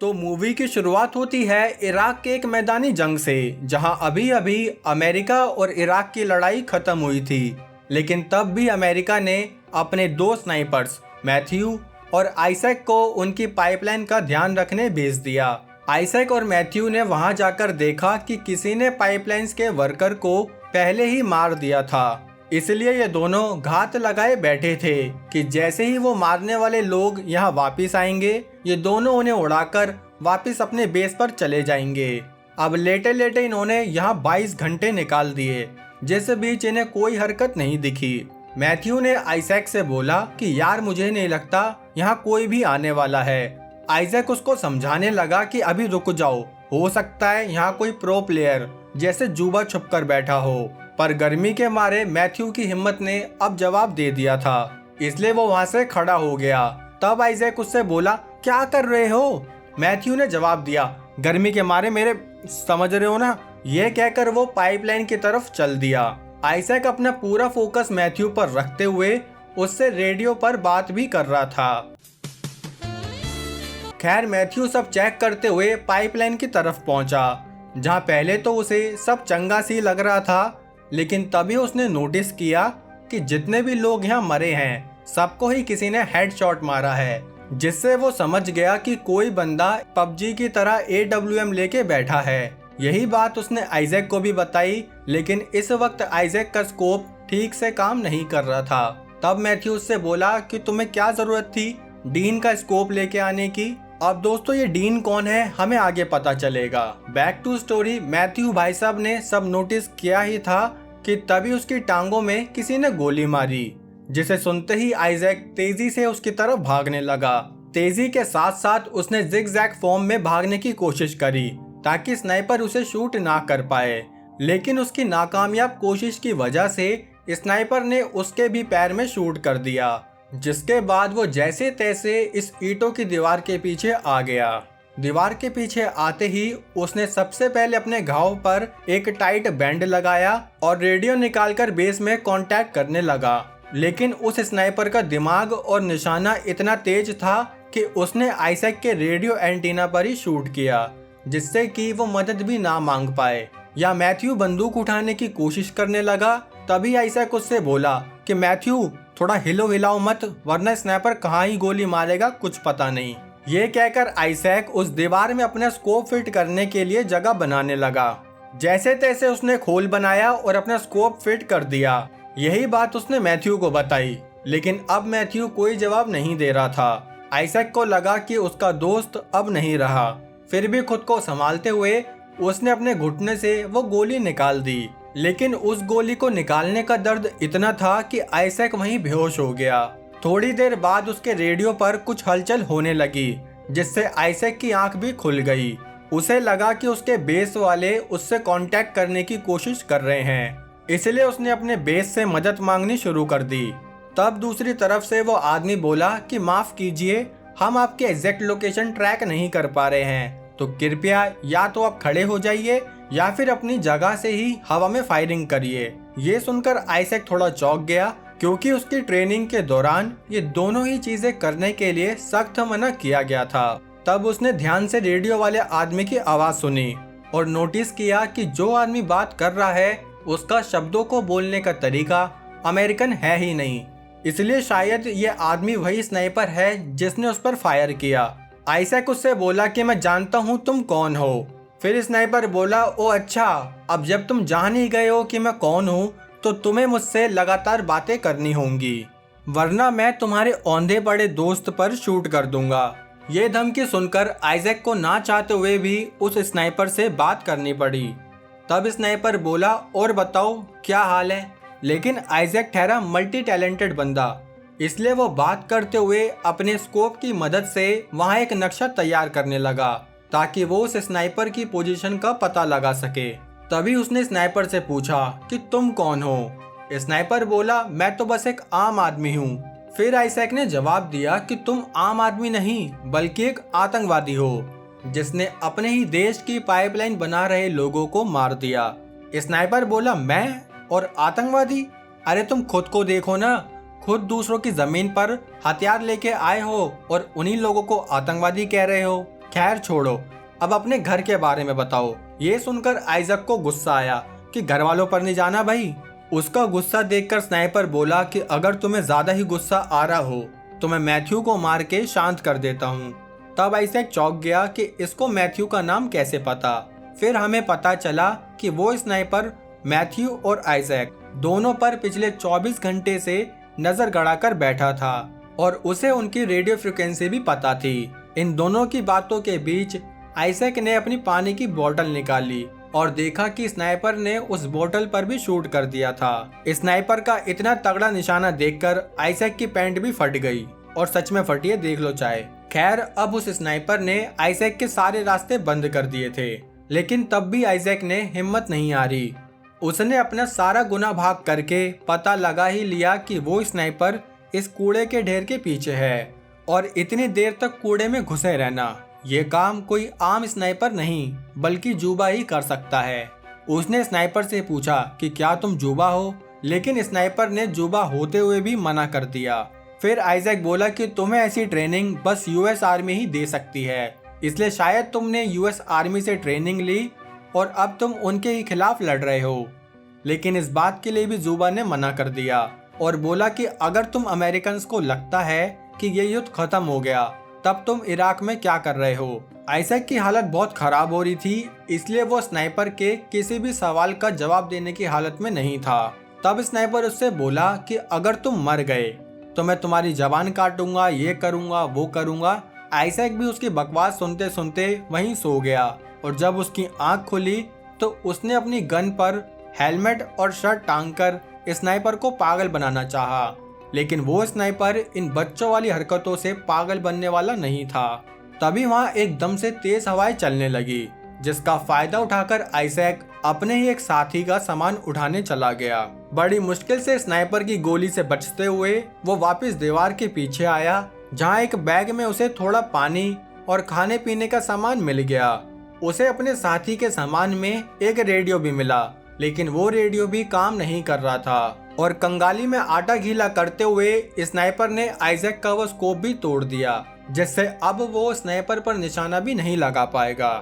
तो मूवी की शुरुआत होती है इराक के एक मैदानी जंग से, जहां अभी अभी अमेरिका और इराक की लड़ाई खत्म हुई थी। लेकिन तब भी अमेरिका ने अपने दो स्नाइपर्स मैथ्यू और आइजैक को उनकी पाइपलाइन का ध्यान रखने भेज दिया। आइजैक और मैथ्यू ने वहां जाकर देखा कि किसी ने पाइपलाइंस के वर्कर को पहले ही मार दिया था। इसलिए ये दोनों घात लगाए बैठे थे कि जैसे ही वो मारने वाले लोग यहाँ वापस आएंगे, ये दोनों उन्हें उड़ाकर वापस अपने बेस पर चले जाएंगे। अब लेटे लेटे इन्होंने यहाँ 22 घंटे निकाल दिए, जिस बीच इन्हें कोई हरकत नहीं दिखी। मैथ्यू ने आइजैक से बोला कि यार मुझे नहीं लगता यहाँ कोई भी आने वाला है। आइजैक उसको समझाने लगा कि अभी रुक जाओ, हो सकता है यहाँ कोई प्रो प्लेयर जैसे जुबा छुप कर बैठा हो। पर गर्मी के मारे मैथ्यू की हिम्मत ने अब जवाब दे दिया था, इसलिए वो वहां से खड़ा हो गया। तब आइजैक उससे बोला, क्या कर रहे हो? मैथ्यू ने जवाब दिया, गर्मी के मारे मेरे, समझ रहे हो ना। ये कहकर वो पाइपलाइन की तरफ चल दिया। आइजैक अपना पूरा फोकस मैथ्यू पर रखते हुए उससे रेडियो पर बात भी कर रहा था। खैर मैथ्यू सब चेक करते हुए पाइपलाइन की तरफ पहुंचा, जहां पहले तो उसे सब चंगा सी लग रहा था, लेकिन तभी उसने नोटिस किया कि जितने भी लोग यहाँ मरे हैं सबको ही किसी ने हेडशॉट मारा है, जिससे वो समझ गया कि कोई बंदा पबजी की तरह AWM लेके बैठा है। यही बात उसने आइजैक को भी बताई, लेकिन इस वक्त आइजैक का स्कोप ठीक से काम नहीं कर रहा था। तब मैथ्यू उससे बोला कि तुम्हें क्या जरूरत थी डीन का स्कोप लेके आने की। अब दोस्तों ये डीन कौन है हमें आगे पता चलेगा। बैक टू स्टोरी, मैथ्यू भाई साहब ने सब नोटिस किया ही था कि तभी उसकी टांगों में किसी ने गोली मारी, जिसे सुनते ही आइजैक तेजी से उसकी तरफ भागने लगा। तेजी के साथ साथ उसने जिगजैग फॉर्म में भागने की कोशिश करी ताकि स्नाइपर उसे शूट ना कर पाए, लेकिन उसकी नाकामयाब कोशिश की वजह से स्नाइपर ने उसके भी पैर में शूट कर दिया, जिसके बाद वो जैसे तैसे इस ईंटों की दीवार के पीछे आ गया। दीवार के पीछे आते ही उसने सबसे पहले अपने घाव पर एक टाइट बैंड लगाया और रेडियो निकालकर बेस में कांटेक्ट करने लगा। लेकिन उस स्नाइपर का दिमाग और निशाना इतना तेज था कि उसने आइजैक के रेडियो एंटीना पर ही शूट किया, जिससे कि वो मदद भी ना मांग पाए। या मैथ्यू बंदूक उठाने की कोशिश करने लगा, तभी आइजैक उससे बोला कि मैथ्यू थोड़ा हिलाओ मत, वरना स्नाइपर कहाँ ही गोली मारेगा कुछ पता नहीं। ये कहकर आइजैक उस दीवार में अपना स्कोप फिट करने के लिए जगह बनाने लगा। जैसे तैसे उसने खोल बनाया और अपना स्कोप फिट कर दिया। यही बात उसने मैथ्यू को बताई, लेकिन अब मैथ्यू कोई जवाब नहीं दे रहा था। आइजैक को लगा कि उसका दोस्त अब नहीं रहा, फिर भी खुद को संभालते हुए उसने अपने घुटने से वो गोली निकाल दी। लेकिन उस गोली को निकालने का दर्द इतना था कि आइजैक वहीं बेहोश हो गया। थोड़ी देर बाद उसके रेडियो पर कुछ हलचल होने लगी, जिससे आइजैक की आंख भी खुल गई। उसे लगा कि उसके बेस वाले उससे कांटेक्ट करने की कोशिश कर रहे हैं, इसलिए उसने अपने बेस से मदद मांगनी शुरू कर दी। तब दूसरी तरफ से वो आदमी बोला कि माफ कीजिए, हम आपके एग्जैक्ट लोकेशन ट्रैक नहीं कर पा रहे हैं, तो कृपया या तो आप खड़े हो जाइए या फिर अपनी जगह से ही हवा में फायरिंग करिए। ये सुनकर आइजैक थोड़ा चौंक गया, क्योंकि उसकी ट्रेनिंग के दौरान ये दोनों ही चीजें करने के लिए सख्त मना किया गया था। तब उसने ध्यान से रेडियो वाले आदमी की आवाज सुनी और नोटिस किया कि जो आदमी बात कर रहा है उसका शब्दों को बोलने का तरीका अमेरिकन है ही नहीं, इसलिए शायद ये आदमी वही स्नाइपर है जिसने उस पर फायर किया। आइजैक उससे बोला कि मैं जानता हूँ तुम कौन हो। फिर स्नाइपर बोला, ओ अच्छा, अब जब तुम जान ही गए हो कि मैं कौन हूँ तो तुम्हें मुझसे लगातार बातें करनी होंगी, वरना मैं तुम्हारे औंधे पड़े दोस्त पर शूट कर दूंगा। ये धमकी सुनकर आइजैक को ना चाहते हुए भी उस स्नाइपर से बात करनी पड़ी। तब स्नाइपर बोला, और बताओ क्या हाल है। लेकिन आइजैक ठहरा मल्टी टैलेंटेड बंदा, इसलिए वो बात करते हुए अपने स्कोप की मदद से वहाँ एक नक्शा तैयार करने लगा ताकि वो उस स्नाइपर की पोजीशन का पता लगा सके। तभी उसने स्नाइपर से पूछा कि तुम कौन हो। स्नाइपर बोला, मैं तो बस एक आम आदमी हूँ। फिर आइजैक ने जवाब दिया कि तुम आम आदमी नहीं बल्कि एक आतंकवादी हो, जिसने अपने ही देश की पाइपलाइन बना रहे लोगों को मार दिया। स्नाइपर बोला, मैं और आतंकवादी? अरे तुम खुद को देखो ना, खुद दूसरों की जमीन पर हथियार लेके आए हो और उन्हीं लोगों को आतंकवादी कह रहे हो। खैर छोड़ो, अब अपने घर के बारे में बताओ। ये सुनकर आइजक को गुस्सा आया कि घर वालों पर नहीं जाना भाई। उसका गुस्सा देखकर स्नाइपर बोला कि अगर तुम्हें ज्यादा ही गुस्सा आ रहा हो तो मैं मैथ्यू को मार के शांत कर देता हूँ। तब आइजैक चौंक गया कि इसको मैथ्यू का नाम कैसे पता। फिर हमें पता चला कि वो स्नाइपर मैथ्यू और आइजैक दोनों पर पिछले 24 घंटे से नजर गड़ाकर बैठा था और उसे उनकी रेडियो फ्रिक्वेंसी भी पता थी। इन दोनों की बातों के बीच आइजैक ने अपनी पानी की बोतल निकाली और देखा कि स्नाइपर ने उस बोतल पर भी शूट कर दिया था। स्नाइपर का इतना तगड़ा निशाना देखकर आइजैक की पैंट भी फट गई, और सच में फटी है, देख लो चाहे। खैर अब उस स्नाइपर ने आइजैक के सारे रास्ते बंद कर दिए थे, लेकिन तब भी आइजैक ने हिम्मत नहीं हारी। उसने अपना सारा गुना भाग करके पता लगा ही लिया कि वो स्नाइपर इस कूड़े के ढेर के पीछे है, और इतनी देर तक कूड़े में घुसे रहना, ये काम कोई आम स्नाइपर नहीं बल्कि जुबा ही कर सकता है। उसने स्नाइपर से पूछा कि क्या तुम जुबा हो, लेकिन स्नाइपर ने जुबा होते हुए भी मना कर दिया। फिर आइजैक बोला कि तुम्हें ऐसी ट्रेनिंग बस यूएस आर्मी ही दे सकती है, इसलिए शायद तुमने यूएस आर्मी से ट्रेनिंग ली और अब तुम उनके ही खिलाफ लड़ रहे हो। लेकिन इस बात के लिए भी जुबा ने मना कर दिया और बोला कि अगर तुम अमेरिकन को लगता है कि ये युद्ध खत्म हो गया तब तुम इराक में क्या कर रहे हो। आइजैक की हालत बहुत खराब हो रही थी, इसलिए वो स्नाइपर के किसी भी सवाल का जवाब देने की हालत में नहीं था। तब स्नाइपर उससे बोला कि अगर तुम मर गए तो मैं तुम्हारी जबान काटूंगा, ये करूंगा, वो करूंगा। आइजैक भी उसकी बकवास सुनते सुनते वहीं सो गया, और जब उसकी आंख खुली तो उसने अपनी गन पर हेलमेट और शर्ट टांगकर स्नाइपर को पागल बनाना चाहा, लेकिन वो स्नाइपर इन बच्चों वाली हरकतों से पागल बनने वाला नहीं था। तभी वहां एकदम से तेज हवाएं चलने लगी, जिसका फायदा उठाकर आइजैक अपने ही एक साथी का सामान उठाने चला गया। बड़ी मुश्किल से स्नाइपर की गोली से बचते हुए वो वापस दीवार के पीछे आया, जहां एक बैग में उसे थोड़ा पानी और खाने पीने का सामान मिल गया। उसे अपने साथी के सामान में एक रेडियो भी मिला, लेकिन वो रेडियो भी काम नहीं कर रहा था, और कंगाली में आटा गीला करते हुए स्नाइपर ने आइजैक का वो स्कोप भी तोड़ दिया, जिससे अब वो स्नाइपर पर निशाना भी नहीं लगा पाएगा।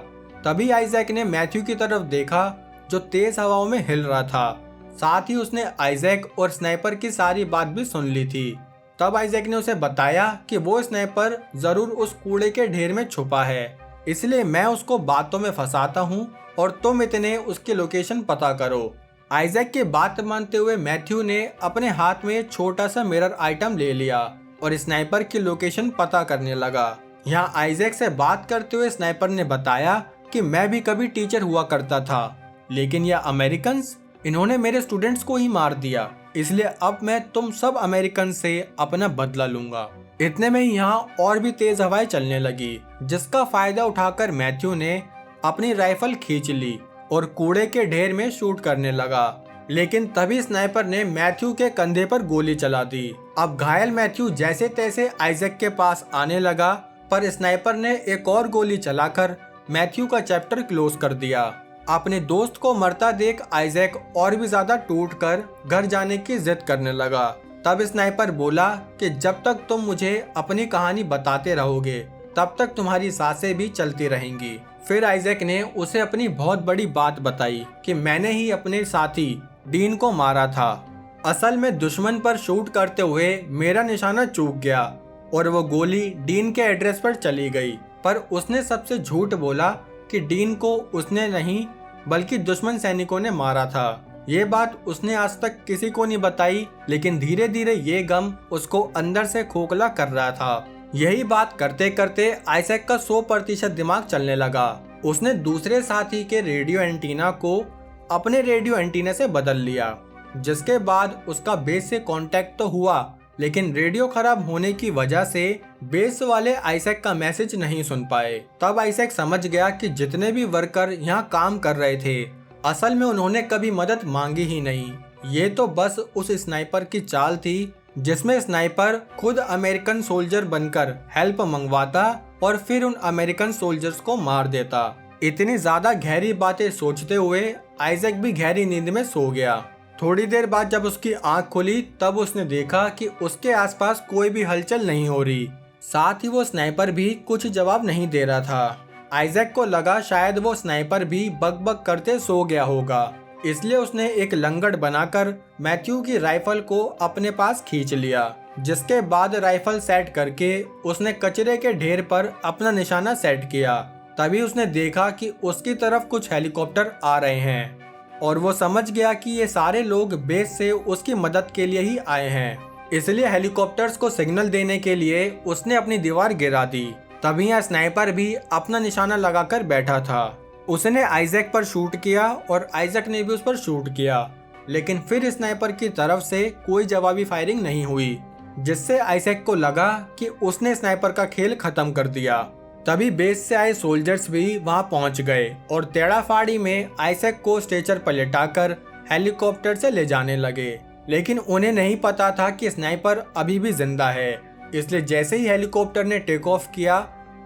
तभी आइजैक ने मैथ्यू की तरफ देखा, जो तेज हवाओं में हिल रहा था। साथ ही उसने आइजैक और स्नाइपर की सारी बात भी सुन ली थी। तब आइजैक ने उसे बताया कि वो स्नाइपर जरूर उस कूड़े के ढेर में छुपा है, इसलिए मैं उसको बातों में फंसाता हूँ और तुम इतने उसकी लोकेशन पता करो। आइजैक की बात मानते हुए मैथ्यू ने अपने हाथ में छोटा सा मिरर आइटम ले लिया और स्नाइपर की लोकेशन पता करने लगा। यहाँ आइजैक से बात करते हुए स्नाइपर ने बताया कि मैं भी कभी टीचर हुआ करता था, लेकिन यह अमेरिकन्स, इन्होंने मेरे स्टूडेंट्स को ही मार दिया, इसलिए अब मैं तुम सब अमेरिकन से अपना बदला लूंगा। इतने में ही यहाँ और भी तेज हवाएं चलने लगी, जिसका फायदा उठाकर मैथ्यू ने अपनी राइफल खींच ली और कूड़े के ढेर में शूट करने लगा। लेकिन तभी स्नाइपर ने मैथ्यू के कंधे पर गोली चला दी। अब घायल मैथ्यू जैसे तैसे आइजैक के पास आने लगा, पर स्नाइपर ने एक और गोली चलाकर मैथ्यू का चैप्टर क्लोज कर दिया। अपने दोस्त को मरता देख आइजैक और भी ज्यादा टूटकर घर जाने की जिद करने लगा। तब स्नाइपर बोला कि जब तक तुम मुझे अपनी कहानी बताते रहोगे तब तक तुम्हारी सांसें भी चलती रहेंगी। फिर आइजैक ने उसे अपनी बहुत बड़ी बात बताई कि मैंने ही अपने साथी डीन को मारा था। असल में दुश्मन पर शूट करते हुए मेरा निशाना चूक गया और वो गोली डीन के एड्रेस पर चली गई, पर उसने सबसे झूठ बोला कि डीन को उसने नहीं बल्कि दुश्मन सैनिकों ने मारा था। ये बात उसने आज तक किसी को नहीं बताई, लेकिन धीरे धीरे ये गम उसको अंदर से खोखला कर रहा था। यही बात करते करते आइजैक का 100% दिमाग चलने लगा। उसने दूसरे साथी के रेडियो एंटीना को अपने रेडियो एंटीना से बदल लिया, जिसके बाद उसका बेस से कांटेक्ट तो हुआ, लेकिन रेडियो खराब होने की वजह से बेस वाले आइजैक का मैसेज नहीं सुन पाए। तब आइजैक समझ गया कि जितने भी वर्कर यहाँ काम कर रहे थे, असल में उन्होंने कभी मदद मांगी ही नहीं। ये तो बस उस स्नाइपर की चाल थी, जिसमें स्नाइपर खुद अमेरिकन सोल्जर बनकर हेल्प मंगवाता और फिर उन अमेरिकन सोल्जर्स को मार देता। इतनी ज्यादा गहरी बातें सोचते हुए आइजैक भी गहरी नींद में सो गया। थोड़ी देर बाद जब उसकी आंख खुली तब उसने देखा कि उसके आसपास कोई भी हलचल नहीं हो रही। साथ ही वो स्नाइपर भी कुछ जवाब नहीं दे रहा था। आइजैक को लगा शायद वो स्नाइपर भी बक करते सो गया होगा, इसलिए उसने एक लंगड़ बनाकर मैथ्यू की राइफल को अपने पास खींच लिया, जिसके बाद राइफल सेट करके उसने कचरे के ढेर पर अपना निशाना सेट किया। तभी उसने देखा कि उसकी तरफ कुछ हेलीकॉप्टर आ रहे हैं और वो समझ गया कि ये सारे लोग बेस से उसकी मदद के लिए ही आए हैं, इसलिए हेलीकॉप्टर्स को सिग्नल देने के लिए उसने अपनी दीवार गिरा दी। तभी यहाँ स्नाइपर भी अपना निशाना लगाकर बैठा था। उसने आइजैक पर शूट किया और आइजैक ने भी उस पर शूट किया, लेकिन फिर स्नाइपर की तरफ से कोई जवाबी फायरिंग नहीं हुई, जिससे आइजैक को लगा कि उसने स्नाइपर का खेल खत्म कर दिया। तभी बेस से आए सोल्जर्स भी वहां पहुंच गए और तेड़ाफाड़ी में आइजैक को स्ट्रेचर पर लिटाकर हेलीकॉप्टर से ले जाने लगे, लेकिन उन्हें नहीं पता था कि स्नाइपर अभी भी जिंदा है। इसलिए जैसे ही हेलीकॉप्टर ने टेक ऑफ किया,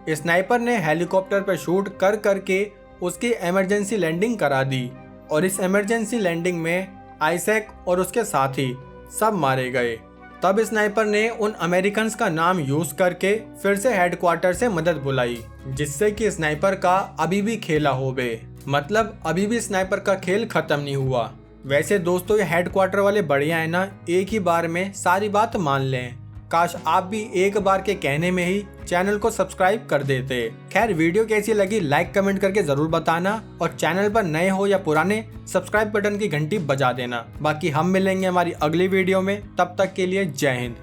स्नाइपर ने हेलीकॉप्टर पर शूट करके उसकी इमरजेंसी लैंडिंग करा दी और इस इमरजेंसी लैंडिंग में आइजैक और उसके साथी सब मारे गए। तब स्नाइपर ने उन अमेरिकन का नाम यूज करके फिर से हेडक्वार्टर से मदद बुलाई, जिससे कि स्नाइपर का अभी भी खेला होवे, मतलब अभी भी स्नाइपर का खेल खत्म नहीं हुआ। वैसे दोस्तों, ये हेडक्वार्टर वाले बढ़िया है ना, एक ही बार में सारी बात मान लें। काश आप भी एक बार के कहने में ही चैनल को सब्सक्राइब कर देते। खैर, वीडियो कैसी लगी लाइक कमेंट करके जरूर बताना और चैनल पर नए हो या पुराने सब्सक्राइब बटन की घंटी बजा देना। बाकी हम मिलेंगे हमारी अगली वीडियो में, तब तक के लिए जय हिंद।